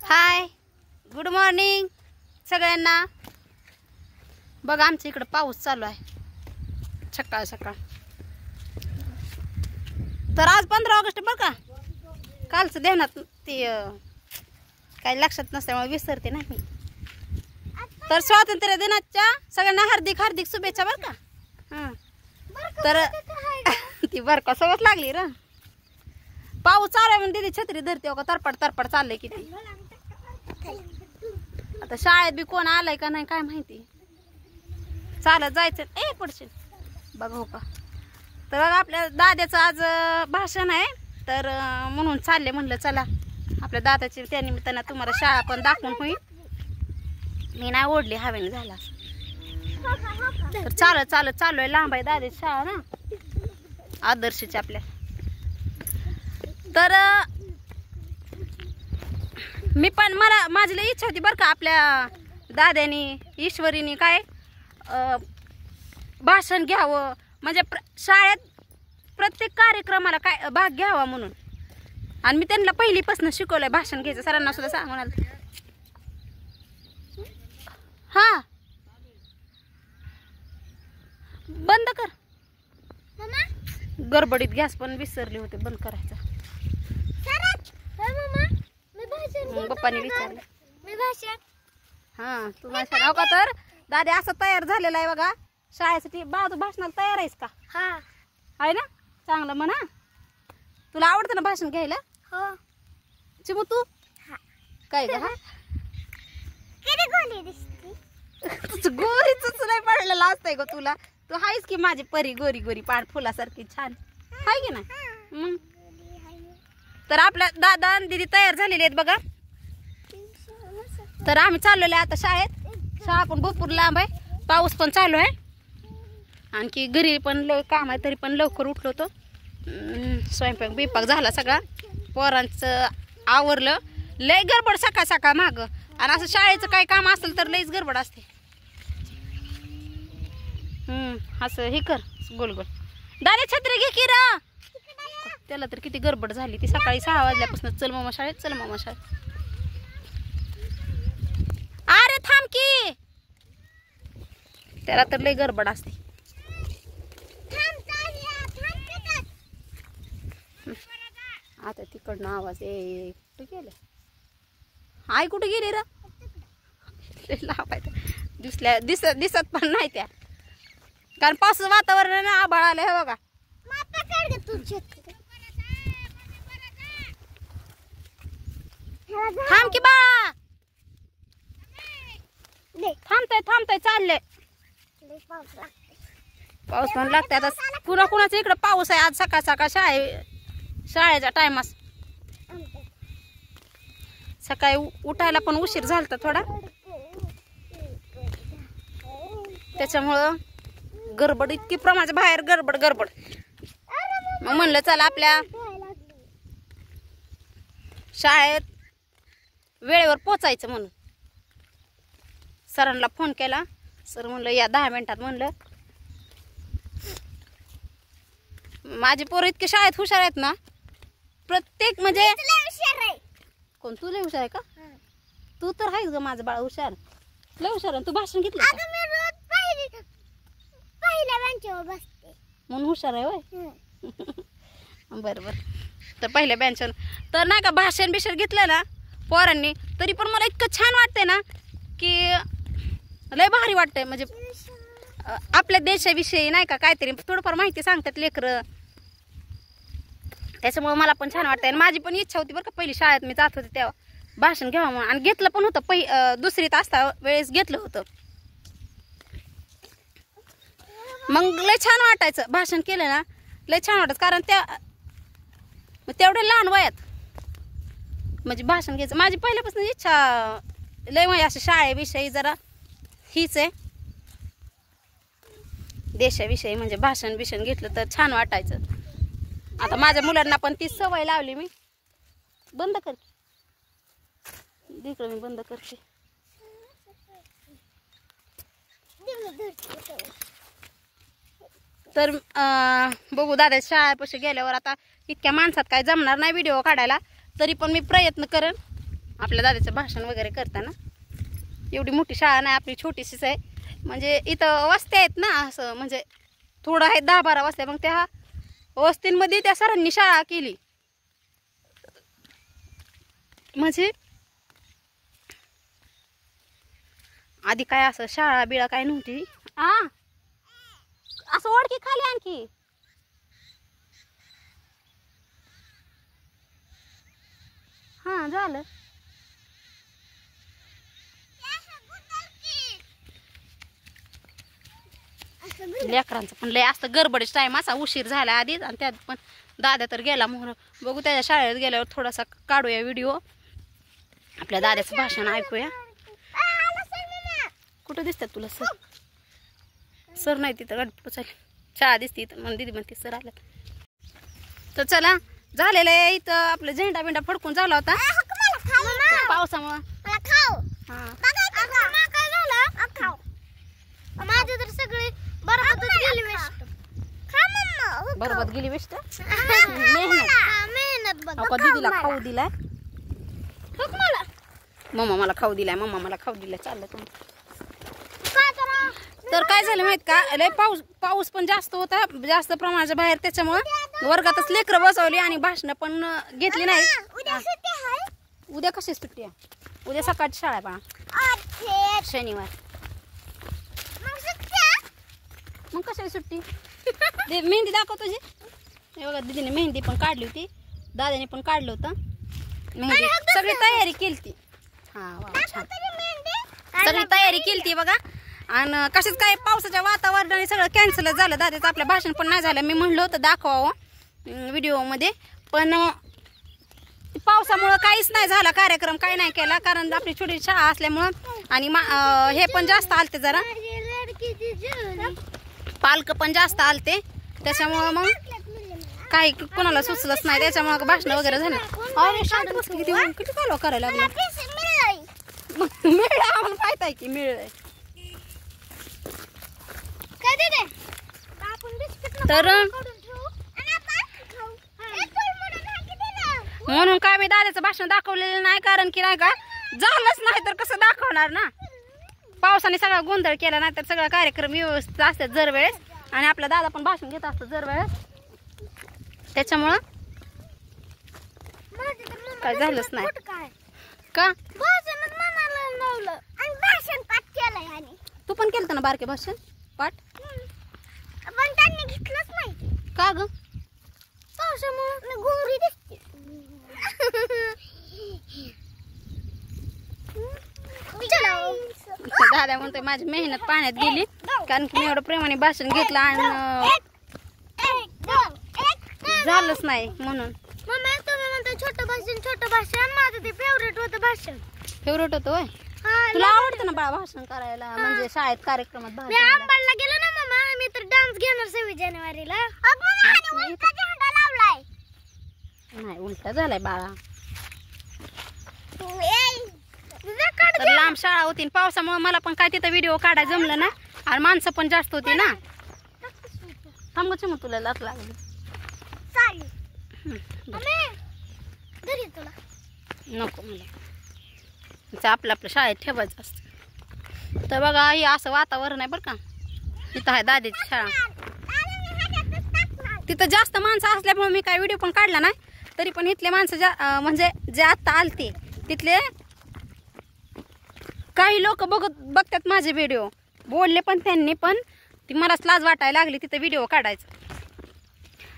Hi good morning सगळ्यांना। बघा आमच्या इकडे पाऊस चालू आहे सकाळ सकाळ। तर आज 15 ऑगस्ट बरं का, कालचं ध्यानात ते काही लक्षात नसल्यामुळे विसरते ना मी। तर स्वातंत्र्य दिनाच्या सगळ्यांना हार्दिक हार्दिक शुभेच्छा बरं का। हां तर ती बरं का सवच लागली र। पाऊस चालू आहे म्हणून दीदी छत्री धरते हो का, तरपड तरपड चाललंय किती। आता शाळेत बी कोण आलाय का नाही काय माहिती, चालत जायचं ए पडशील बघा हो का। तर आपल्या दादाचं आज भाषण आहे, तर म्हणून चालले म्हणलं चला आपल्या दादाची त्यानिमित्तानं तुम्हाला शाळा पण दाखवून होईल। मी नाही ओढली हवेने झाला। तर चालत चालत चालू आहे, लांब आहे दादाची शाळा ना आदर्शची आपल्या। तर मी पण मला माझी लई इच्छा होती बरं का, आपल्या दाद्यानी ईश्वरीनी काय भाषण घ्यावं, म्हणजे शाळेत प्रत्येक कार्यक्रमाला काय भाग घ्यावा म्हणून। आणि मी त्यांना पहिलीपासून शिकवलंय भाषण घ्यायचं, सरांना सुद्धा सांग म्हणाल। हा बंद कर गडबडीत गॅस पण विसरले होते बंद करायचा। पप्पानी विचारलं हा तू भाषण हो का। तर दादा असं तयार झालेला आहे बघा शाळेसाठी। बा तू भाषणाला तयार आहेस का? हा आहे ना, चांगलं म्हणा। तुला आवडतं ना भाषण घ्यायला? हो चिमू तू काय ग? तुझं गोरीच नाही पडलेलं असतंय ग तुला। तू आहेस की माझी परी गोरी गोरी पाण फुलासारखी छान आहे की ना मग। तर आपल्या दादा आणि दीदी तयार झालेले आहेत बघा। तर आम्ही चाललेलो आहे आता शाळेत। शाळा पण भरपूर लांब आहे, पाऊस पण चालू आहे, आणखी घरी पण लय काम आहे, तरी पण लवकर उठलो होतो। स्वयंपाक बिपाक झाला सगळा, पोरांचं आवरलं। लय गडबड सकाळ सकाळ माग, आणि असं शाळेचं काही काम असेल तर लयच गडबड असते। असं हे कर गोल गोल। दादा छत्री घे की रा, त्याला तर किती गडबड झाली। ती सकाळी 6 वाजल्यापासून चल मामा शाळेत चल मामा शाळेत। अरे थांब की, त्याला तर लय गडबड असते। आता तिकडनं आवाज ये कुठे गेले आई, कुठे गेली रा? दिसत पण नाही त्या, कारण पावसाचं वातावरण आभाळ आलं हे बघा। थांब की बाळा, थांबतय चालले। पाऊस पण लागतंय आता, कुणाचं इकडं पाऊस आहे आज सकाळ सकाळ शाळेच्या टायमास। सकाळी उठायला पण उशीर झालता थोडा, त्याच्यामुळं गडबड इतकी प्रमाणाच्या बाहेर गडबड। मग म्हणलं चला आपल्या शाळेत वेळेवर पोचायचं म्हणून सरांना फोन केला। सर म्हणलं या 10 मिनिटात। म्हणलं माझी पोरं इतके शाळेत हुशार आहेत ना, प्रत्येक म्हणजे कोण तू लय हुशार आहे का? तू तर आहेस ग माझं बाळ हुशार, लय हुशार आहे। तू भाषण घेतलं म्हणून हुशार आहे होय? बरोबर। तर पहिल्या बेंचवर तर नाही का भाषण बिषण घेतलं ना पोरांनी, तरी पण मला इतकं छान वाटतंय ना की लय भारी वाटतंय। म्हणजे आपल्या देशाविषयी नाही का काहीतरी थोडंफार माहिती सांगतात लेकरं, त्याच्यामुळे मला पण छान वाटतंय। आणि माझी पण इच्छा होती बरं का, पहिली शाळेत मी जात होते तेव्हा भाषण घ्यावं म्हणून, आणि घेतलं पण होतं। दुसरीत असता वेळेस घेतलं होतं, मग लय छान वाटायचं। भाषण केलं ना लय छान वाटायचं, कारण तेवढ्या लहान वयात म्हणजे भाषण घ्यायचं माझी पहिल्यापासून इच्छा लय। म्हणजे अशा शाळेविषयी जरा हीच आहे, देशाविषयी म्हणजे भाषण बिषण घेतलं तर छान वाटायचं। आता माझ्या मुलांना पण ती सवय लावली मी। बंद कर तिकडं, मी बंद करते। तर बघू दादा शाळेपाशी गेल्यावर, आता इतक्या माणसात काय जमणार नाही व्हिडिओ काढायला, तरी पण मी प्रयत्न करेन आपल्या दादाचं भाषण वगैरे करताना. एवढी मोठी शाळा नाही आपली, छोटीशीच आहे. म्हणजे इथं वस्त्या आहेत ना, असं म्हणजे थोडं आहे 10-12 वस्त्या. मग त्या वस्तींमध्ये त्या सरांनी शाळा केली. म्हणजे आधी काय असं शाळा बिळा काय नव्हती. असं ओळखी खाली आणखी. हा झालं. लेकरांचं पण लय असतं गडबडीच टाइम, असा उशीर झाला आधीच. आणि त्यात पण दादा तर गेला मोहर. बघू त्याच्या शाळेत गेल्यावर थोडासा काढूया व्हिडिओ, आपल्या दादाचं भाषण ऐकूया. कुठं दिसतात तुला सर? सर नाही तिथं, गाडी चालेल. शाळा दिसते इथं, मग दिदी म्हणते सर आलं. तर चला, झालेलं आहे इथं आपलं झेंडा बिंडा फडकून झाला होता पावसामुळं. बरोबर गेली वेस्ट. दीदीला खाऊ दिलाय, मम्मा मला खाऊ दिलाय, मम्मा मला खाऊ दिलाय. चाललं तुम्ही. तर काय झालं माहित का, लय पाऊस पण जास्त होता, जास्त प्रमाणाच्या बाहेर. त्याच्यामुळं वर्गातच लेकरं बसवली आणि भाषण पण घेतली नाही. उद्या कशी सुट्टी आहे? उद्या सकाळची शाळा पहा, शनिवार. मग कशाला सुट्टी? मेहंदी दाखव तुझी. हे बघा, दीदीने मेहंदी पण काढली होती, दादाने पण काढलं होतं मेहंदी. सगळी तयारी केली. हा वा, छान. सगळी तयारी केली बघा. आणि कशाच काय पावसाच्या वातावरणाने सगळं कॅन्सल झालं. दादाचं आपलं भाषण पण नाही झालं. मी म्हणलं होतं दाखवावं व्हिडिओमध्ये, पण पावसामुळं काहीच नाही झाला कार्यक्रम, काही नाही केला. कारण आपली छोटी शाळा असल्यामुळं आणि हे पण जास्त आलते, जरा पालक पण जास्त आलते. त्याच्यामुळं मग काही कोणाला सुचलंच नाही. त्याच्यामुळं भाषण वगैरे झालं. किती कालवा करायला लागलं. मिळलं आम्हाला माहित आहे की मिळलंय. तर म्हणून काय मी दादाचं भाषण दाखवलेलं नाही. कारण की नाही का, झालंच नाही तर कसं दाखवणार ना. पावसाने सगळा गोंधळ केला, नाही तर सगळा कार्यक्रम व्यवस्थित असतात दरवेळेस. आणि आपला दादा पण भाषण घेत असतो दरवेळेस. त्याच्यामुळं काय झालंच नाही का. तू पण केलं ना बारके भाषण पाठ, पण त्यांनी घेतलंच नाही का ग? पावसामुळे घोंगरी दिसते. दादा म्हणतोय माझी मेहनत पाण्यात गेली, कारण की मी एवढं प्रेमाने भाषण घेतलं आणि झालंच नाही म्हणून. छोटं भाषण माझं ते फेवरेट होतं भाषण. फेवरेट होतं होय. तुला आवडतं ना बाळा भाषण करायला, म्हणजे शाळेत कार्यक्रमात भाग घ्यायला? आंबाडला गेलो ना मम्मा, मी तर डान्स घेणार 26 जानेवारीला. नाही उलटा झालाय बाळा. तर लांब शाळा होती, पावसामुळे मला पण काय तिथं व्हिडिओ काढायला जमलं ना. आणि माणसं पण जास्त होती ना. थांब गं, मग तुला लाच लागली. नको मला, आपलं आपलं शाळेत ठेवायचं असतं. तर बघा, हे असं वातावरण आहे बरं का. इथं आहे दादाची शाळा. तिथं जास्त माणसं असल्यामुळे मी काय व्हिडिओ पण काढला नाही. तरी पण इथले माणसं म्हणजे जे आत्ता आलते तिथले काही लोक बघतात माझे व्हिडिओ. बोलले पण त्यांनी, पण ती मलाच लाज वाटायला लागली तिथं व्हिडिओ काढायचं.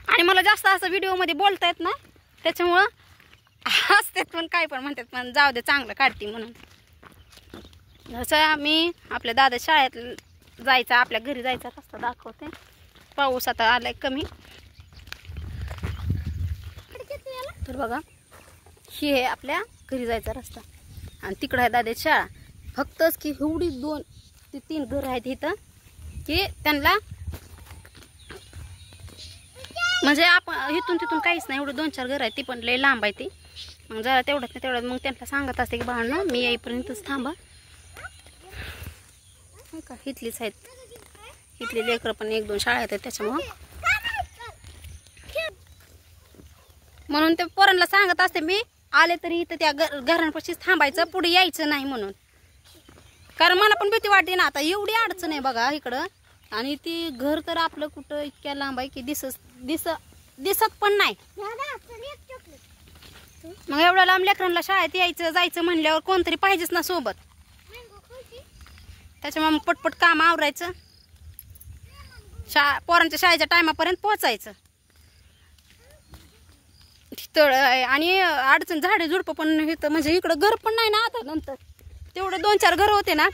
आणि मला जास्त असं व्हिडिओमध्ये बोलता येत ना, त्याच्यामुळं हसतात पण काय पण म्हणतात, पण जाऊ दे चांगलं काढते म्हणून. जसं मी आपल्या दादा शाळेत जायचा, आपल्या घरी जायचा रस्ता दाखवते. पाऊस आता आलाय कमी. तर बघा, ही आहे आपल्या घरी जायचा रस्ता आणि तिकडं आहे दादाची शाळा. फक्तच की एवढी 2 ते 3 घर आहेत इथं, की त्यांना म्हणजे आपण इथून तिथून काहीच नाही. एवढं 2-4 घर आहेत, ती पण लय लांब आहे ती. मग जरा तेवढ्यात नाही तेवढ्यात मग त्यांना सांगत असते की बाळांनो मी येईपर्यंतच थांबा. का इथलीच आहेत, इथली लेकरं पण 1-2 शाळा आहेत त्याच्यामुळं. म्हणून ते पोरांना सांगत असते मी आले तरी इथं त्या घरांपाशीच थांबायचं, पुढे यायचं नाही म्हणून. कारण मला पण भीती वाटते ना, आता एवढी अडचण आहे बघा इकडं. आणि ती घर तर आपलं कुठं इतक्या लांब आहे की दिसत पण नाही. मग एवढ्या लांब लेकरांना शाळेत यायचं जायचं म्हणल्यावर कोणतरी पाहिजेच ना सोबत. त्याच्यामुळे मग पटपट काम आवरायचं, पोरांच्या शाळेच्या टायमापर्यंत पोहोचायचं. तळ आहे आणि अडचण झाडे झुडपं पण इथं, म्हणजे इकडं घर पण नाही ना आता. नंतर तेवढे 2-4 घर होते ना,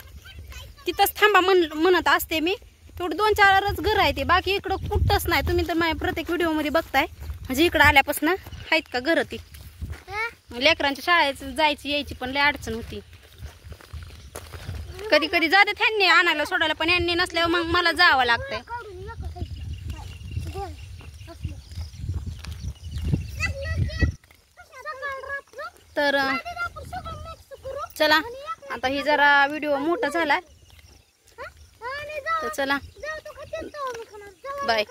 तिथंच थांबा म्हणत असते मी. तेवढे 2-4च घर आहे ते, बाकी इकडं कुठंच नाही. तुम्ही तर माझ्या प्रत्येक व्हिडिओमध्ये बघताय. म्हणजे इकडं आल्यापासून आहेत का घरं ती. लेकरांच्या शाळेत जायची यायची पण लय अडचण होती. कधी कधी जाते त्यांनी आणायला सोडायला, पण यांनी नसल्यावर मग मला जावं लागतंय. तर चला आता ही जरा व्हिडिओ मोठा झालाय, तर चला बाय.